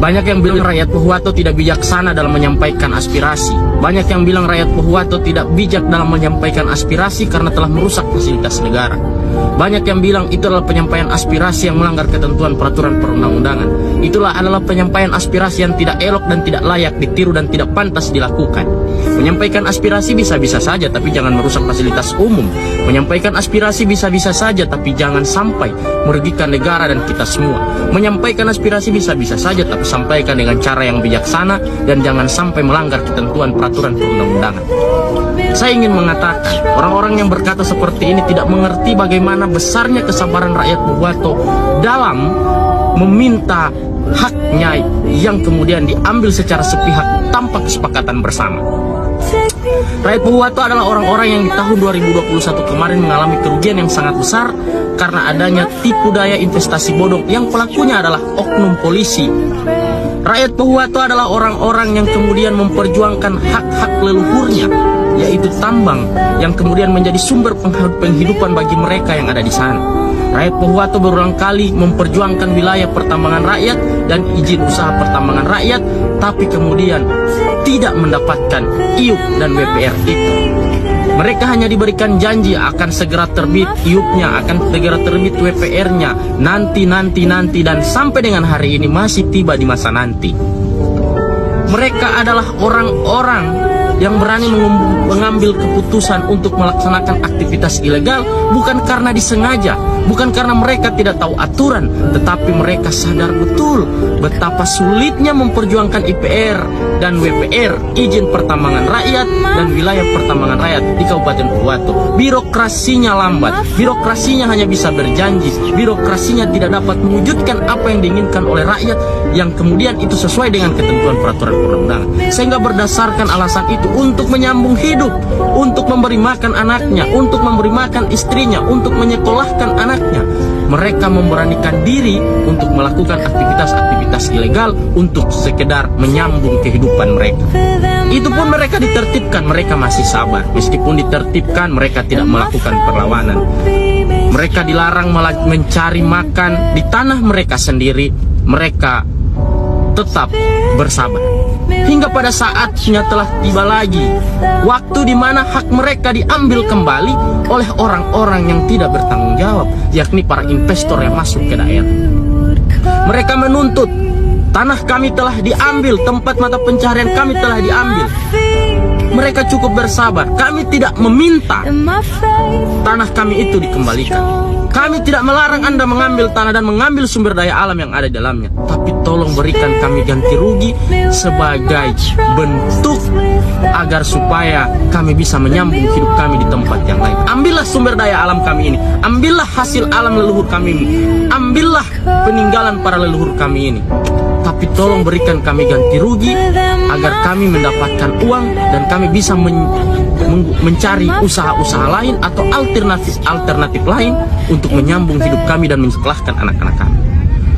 Banyak yang bilang rakyat Pohuwato tidak bijaksana dalam menyampaikan aspirasi. Banyak yang bilang rakyat Pohuwato tidak bijak dalam menyampaikan aspirasi karena telah merusak fasilitas negara. Banyak yang bilang itu adalah penyampaian aspirasi yang melanggar ketentuan peraturan perundang-undangan. Itulah adalah penyampaian aspirasi yang tidak elok dan tidak layak ditiru dan tidak pantas dilakukan. Menyampaikan aspirasi bisa-bisa saja, tapi jangan merusak fasilitas umum. Menyampaikan aspirasi bisa-bisa saja, tapi jangan sampai merugikan negara dan kita semua. Menyampaikan aspirasi bisa-bisa saja, tapi sampaikan dengan cara yang bijaksana dan jangan sampai melanggar ketentuan peraturan perundang-undangan. Saya ingin mengatakan, orang-orang yang berkata seperti ini tidak mengerti bagaimana besarnya kesabaran rakyat Pohuwato dalam meminta haknya yang kemudian diambil secara sepihak tanpa kesepakatan bersama. Rakyat Pohuwato adalah orang-orang yang di tahun 2021 kemarin mengalami kerugian yang sangat besar karena adanya tipu daya investasi bodong yang pelakunya adalah oknum polisi. Rakyat Pohuwato adalah orang-orang yang kemudian memperjuangkan hak-hak leluhurnya, yaitu tambang yang kemudian menjadi sumber penghidupan bagi mereka yang ada di sana. Rakyat Pohuwato berulang kali memperjuangkan wilayah pertambangan rakyat dan izin usaha pertambangan rakyat, tapi kemudian tidak mendapatkan IUP dan WPR itu. Mereka hanya diberikan janji akan segera terbit IUP-nya, akan segera terbit WPR-nya, nanti, dan sampai dengan hari ini masih tiba di masa nanti. Mereka adalah orang-orang yang berani mengambil keputusan untuk melaksanakan aktivitas ilegal bukan karena disengaja, bukan karena mereka tidak tahu aturan, tetapi mereka sadar betul betapa sulitnya memperjuangkan IPR dan WPR, izin pertambangan rakyat dan wilayah pertambangan rakyat di Kabupaten Pohuwato. Birokrasinya lambat, birokrasinya hanya bisa berjanji, birokrasinya tidak dapat mewujudkan apa yang diinginkan oleh rakyat yang kemudian itu sesuai dengan ketentuan peraturan perundang-undangan. Sehingga berdasarkan alasan itu, untuk menyambung hidup, untuk memberi makan anaknya, untuk memberi makan istrinya, untuk menyekolahkan anaknya, mereka memberanikan diri untuk melakukan aktivitas-aktivitas ilegal untuk sekedar menyambung kehidupan mereka. Itu pun mereka ditertibkan, mereka masih sabar. Meskipun ditertibkan, mereka tidak melakukan perlawanan. Mereka dilarang mencari makan di tanah mereka sendiri, mereka tetap bersabar. Hingga pada saatnya telah tiba lagi waktu di mana hak mereka diambil kembali oleh orang-orang yang tidak bertanggung jawab, yakni para investor yang masuk ke daerah. Mereka menuntut, tanah kami telah diambil, tempat mata pencaharian kami telah diambil. Mereka cukup bersabar. Kami tidak meminta tanah kami itu dikembalikan. Kami tidak melarang Anda mengambil tanah dan mengambil sumber daya alam yang ada di dalamnya, tapi tolong berikan kami ganti rugi sebagai bentuk agar supaya kami bisa menyambung hidup kami di tempat yang lain. Ambillah sumber daya alam kami ini, ambillah hasil alam leluhur kami ini, ambillah peninggalan para leluhur kami ini, tapi tolong berikan kami ganti rugi agar kami mendapatkan uang dan kami bisa mencari usaha-usaha lain atau alternatif lain untuk menyambung hidup kami dan menyekolahkan anak-anak kami.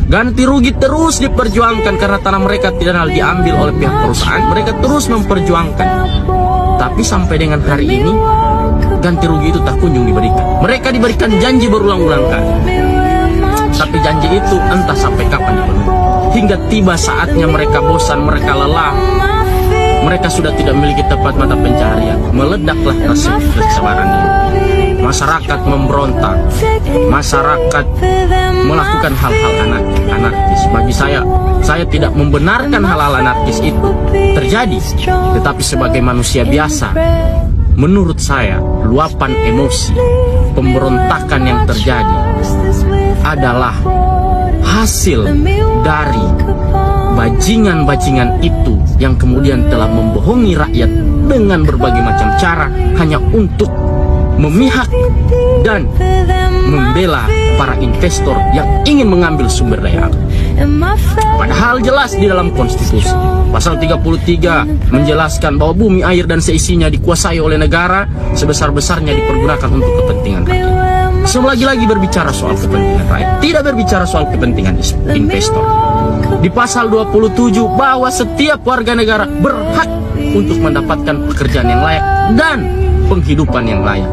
Ganti rugi terus diperjuangkan karena tanah mereka tidak diambil oleh pihak perusahaan. Mereka terus memperjuangkan, tapi sampai dengan hari ini ganti rugi itu tak kunjung diberikan. Mereka diberikan janji berulang-ulang kali, tapi janji itu entah sampai kapan dipenuhi. Hingga tiba saatnya mereka bosan, mereka lelah, mereka sudah tidak memiliki tempat mata pencaharian. Meledaklah rasa kesabaran ini. Masyarakat memberontak, masyarakat melakukan hal-hal anarkis. Bagi saya tidak membenarkan hal-hal anarkis itu terjadi, tetapi sebagai manusia biasa, menurut saya luapan emosi, pemberontakan yang terjadi adalah hasil dari bajingan-bajingan itu yang kemudian telah membohongi rakyat dengan berbagai macam cara hanya untuk memihak dan membela para investor yang ingin mengambil sumber daya alam. Padahal jelas di dalam konstitusi pasal 33 menjelaskan bahwa bumi, air dan seisinya dikuasai oleh negara, sebesar-besarnya dipergunakan untuk kepentingan rakyat. Lagi-lagi berbicara soal kepentingan rakyat, tidak berbicara soal kepentingan investor. Di pasal 27 bahwa setiap warga negara berhak untuk mendapatkan pekerjaan yang layak dan penghidupan yang layak.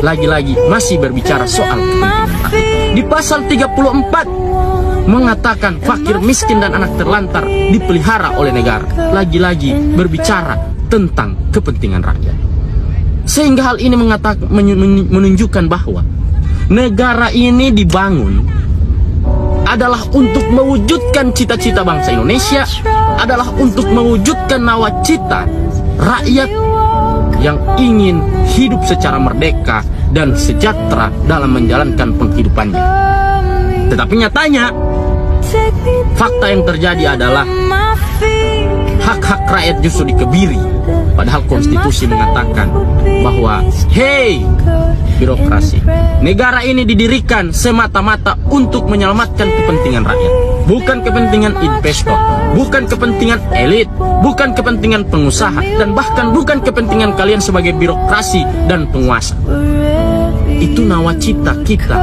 Lagi-lagi masih berbicara soal kepentingan rakyat. Di pasal 34 mengatakan fakir, miskin, dan anak terlantar dipelihara oleh negara. Lagi-lagi berbicara tentang kepentingan rakyat. Sehingga hal ini menunjukkan bahwa negara ini dibangun adalah untuk mewujudkan cita-cita bangsa Indonesia, adalah untuk mewujudkan nawacita rakyat yang ingin hidup secara merdeka dan sejahtera dalam menjalankan penghidupannya. Tetapi nyatanya, fakta yang terjadi adalah hak-hak rakyat justru dikebiri. Padahal konstitusi mengatakan bahwa, hey, birokrasi, negara ini didirikan semata-mata untuk menyelamatkan kepentingan rakyat, bukan kepentingan investor, bukan kepentingan elit, bukan kepentingan pengusaha, dan bahkan bukan kepentingan kalian sebagai birokrasi dan penguasa. Itu nawacita kita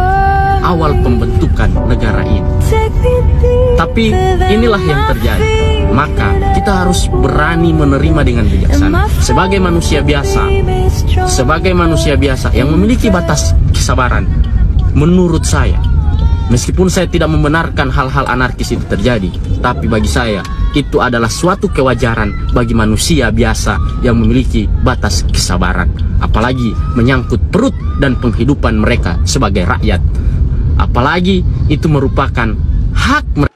awal pembentukan negara ini. Tapi inilah yang terjadi. Maka kita harus berani menerima dengan bijaksana. Sebagai manusia biasa yang memiliki batas kesabaran, menurut saya, meskipun saya tidak membenarkan hal-hal anarkis itu terjadi, tapi bagi saya itu adalah suatu kewajaran bagi manusia biasa yang memiliki batas kesabaran. Apalagi menyangkut perut dan penghidupan mereka sebagai rakyat. Apalagi itu merupakan hak mereka.